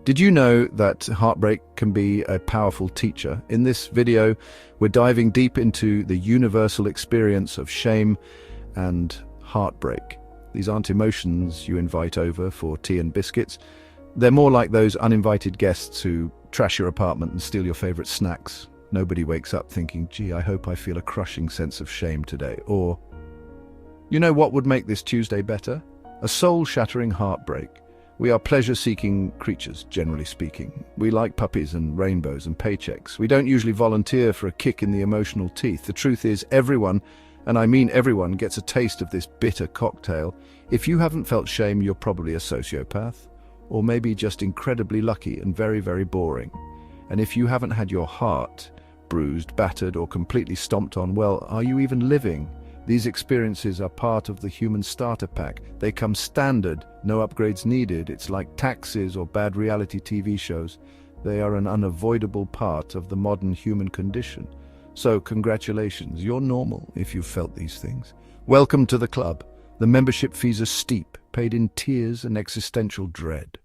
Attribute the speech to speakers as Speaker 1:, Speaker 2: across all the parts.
Speaker 1: Did you know that heartbreak can be a powerful teacher? In this video, we're diving deep into the universal experience of shame and heartbreak. These aren't emotions you invite over for tea and biscuits. They're more like those uninvited guests who trash your apartment and steal your favorite snacks. Nobody wakes up thinking, gee, I hope I feel a crushing sense of shame today. Or, you know what would make this Tuesday better? A soul-shattering heartbreak. We are pleasure-seeking creatures, generally speaking. We like puppies and rainbows and paychecks. We don't usually volunteer for a kick in the emotional teeth. The truth is, everyone, and I mean everyone, gets a taste of this bitter cocktail. If you haven't felt shame, you're probably a sociopath, or maybe just incredibly lucky and very, very boring. And if you haven't had your heart bruised, battered, or completely stomped on, well, are you even living? These experiences are part of the human starter pack. They come standard, no upgrades needed. It's like taxes or bad reality TV shows. They are an unavoidable part of the modern human condition. So, congratulations, you're normal if you've felt these things. Welcome to the club. The membership fees are steep, paid in tears and existential dread.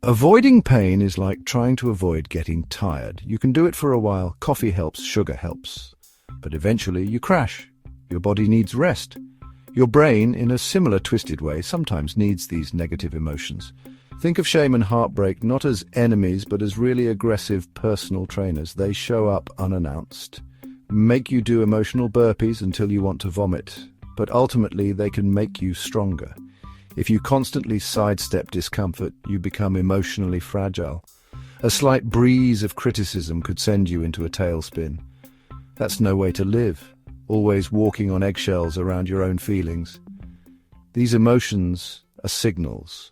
Speaker 1: Avoiding pain is like trying to avoid getting tired. You can do it for a while. Coffee helps, sugar helps. But eventually you crash. Your body needs rest. Your brain, in a similar twisted way, sometimes needs these negative emotions. Think of shame and heartbreak not as enemies, but as really aggressive personal trainers. They show up unannounced, make you do emotional burpees until you want to vomit. But ultimately, they can make you stronger. If you constantly sidestep discomfort, you become emotionally fragile. A slight breeze of criticism could send you into a tailspin. That's no way to live, always walking on eggshells around your own feelings. These emotions are signals.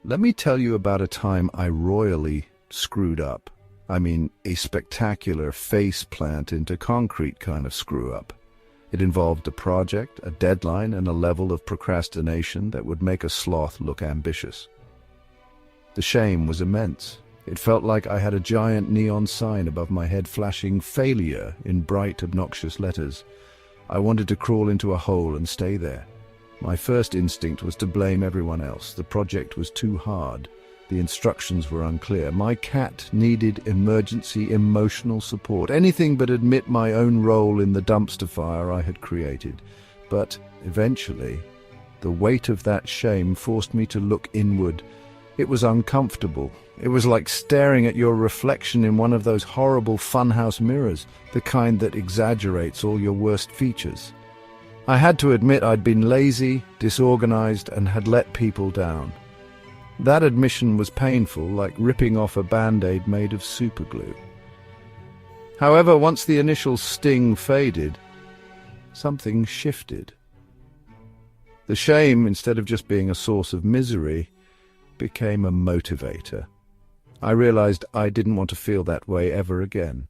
Speaker 1: Let me tell you about a time I royally screwed up. I mean, a spectacular face plant into concrete kind of screw up. It involved a project, a deadline, and a level of procrastination that would make a sloth look ambitious. The shame was immense. It felt like I had a giant neon sign above my head flashing "failure" in bright, obnoxious letters. I wanted to crawl into a hole and stay there. My first instinct was to blame everyone else. The project was too hard. The instructions were unclear. My cat needed emergency emotional support, anything but admit my own role in the dumpster fire I had created. But eventually, the weight of that shame forced me to look inward. It was uncomfortable. It was like staring at your reflection in one of those horrible funhouse mirrors, the kind that exaggerates all your worst features. I had to admit I'd been lazy, disorganized, and had let people down. That admission was painful, like ripping off a Band-Aid made of superglue. However, once the initial sting faded, something shifted. The shame, instead of just being a source of misery, became a motivator. I realized I didn't want to feel that way ever again.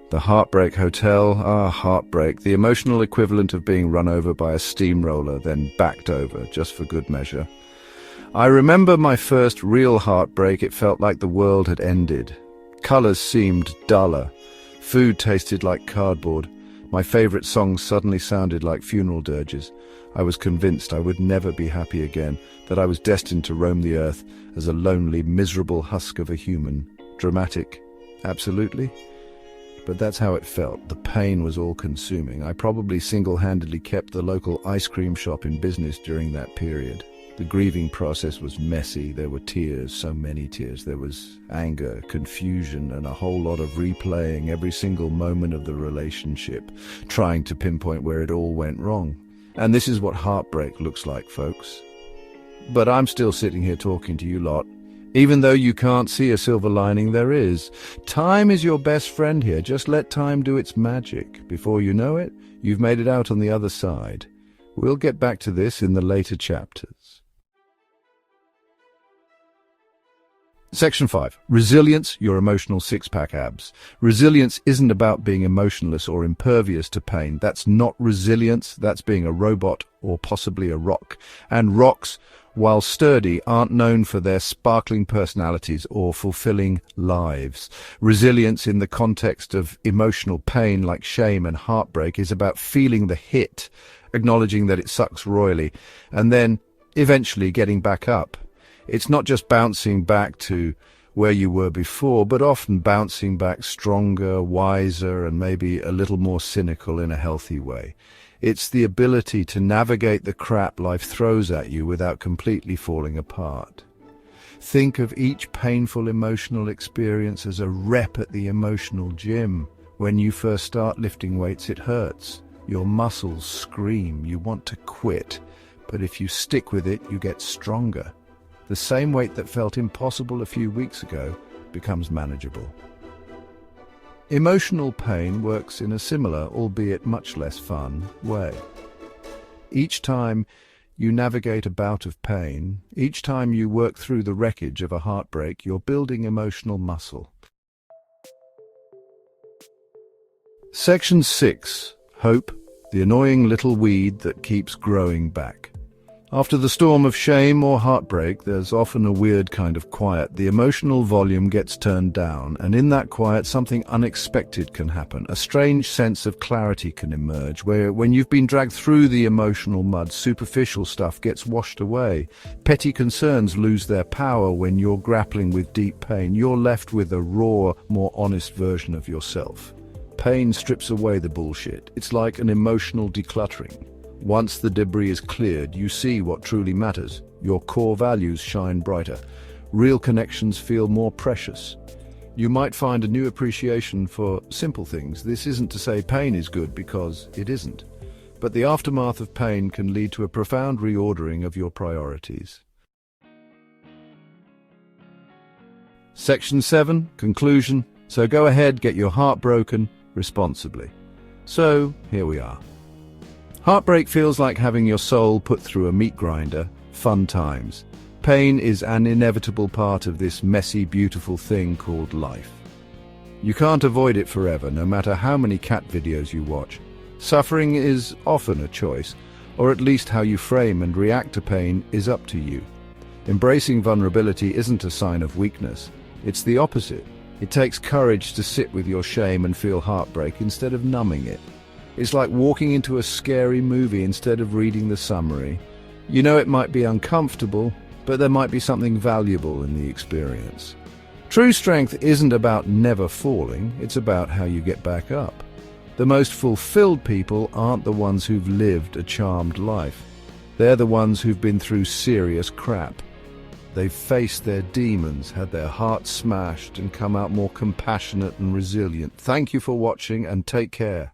Speaker 1: The Heartbreak Hotel, heartbreak, the emotional equivalent of being run over by a steamroller, then backed over, just for good measure. I remember my first real heartbreak. It felt like the world had ended. Colors seemed duller. Food tasted like cardboard. My favorite songs suddenly sounded like funeral dirges. I was convinced I would never be happy again, that I was destined to roam the earth as a lonely, miserable husk of a human. Dramatic? Absolutely. But that's how it felt. The pain was all-consuming. I probably single-handedly kept the local ice cream shop in business during that period. The grieving process was messy. There were tears, so many tears. There was anger, confusion, and a whole lot of replaying every single moment of the relationship, trying to pinpoint where it all went wrong. And this is what heartbreak looks like, folks. But I'm still sitting here talking to you lot. Even though you can't see a silver lining, there is. Time is your best friend here. Just let time do its magic. Before you know it, you've made it out on the other side. We'll get back to this in the later chapters. Section 5. Resilience, your emotional six-pack abs. Resilience isn't about being emotionless or impervious to pain. That's not resilience. That's being a robot or possibly a rock. And rocks, while sturdy, aren't known for their sparkling personalities or fulfilling lives. Resilience in the context of emotional pain like shame and heartbreak is about feeling the hit, acknowledging that it sucks royally, and then eventually getting back up. It's not just bouncing back to where you were before, but often bouncing back stronger, wiser, and maybe a little more cynical in a healthy way. It's the ability to navigate the crap life throws at you without completely falling apart. Think of each painful emotional experience as a rep at the emotional gym. When you first start lifting weights, it hurts. Your muscles scream, you want to quit. But if you stick with it, you get stronger. The same weight that felt impossible a few weeks ago becomes manageable. Emotional pain works in a similar, albeit much less fun, way. Each time you navigate a bout of pain, each time you work through the wreckage of a heartbreak, you're building emotional muscle. Section 6. Hope, the annoying little weed that keeps growing back. After the storm of shame or heartbreak, there's often a weird kind of quiet. The emotional volume gets turned down, and in that quiet, something unexpected can happen. A strange sense of clarity can emerge, where when you've been dragged through the emotional mud, superficial stuff gets washed away. Petty concerns lose their power when you're grappling with deep pain. You're left with a raw, more honest version of yourself. Pain strips away the bullshit. It's like an emotional decluttering. Once the debris is cleared, you see what truly matters. Your core values shine brighter. Real connections feel more precious. You might find a new appreciation for simple things. This isn't to say pain is good, because it isn't. But the aftermath of pain can lead to a profound reordering of your priorities. Section 7. Conclusion. So go ahead, get your heart broken responsibly. So, here we are. Heartbreak feels like having your soul put through a meat grinder. Fun times. Pain is an inevitable part of this messy, beautiful thing called life. You can't avoid it forever, no matter how many cat videos you watch. Suffering is often a choice, or at least how you frame and react to pain is up to you. Embracing vulnerability isn't a sign of weakness. It's the opposite. It takes courage to sit with your shame and feel heartbreak instead of numbing it. It's like walking into a scary movie instead of reading the summary. You know it might be uncomfortable, but there might be something valuable in the experience. True strength isn't about never falling, it's about how you get back up. The most fulfilled people aren't the ones who've lived a charmed life. They're the ones who've been through serious crap. They've faced their demons, had their hearts smashed, and come out more compassionate and resilient. Thank you for watching, and take care.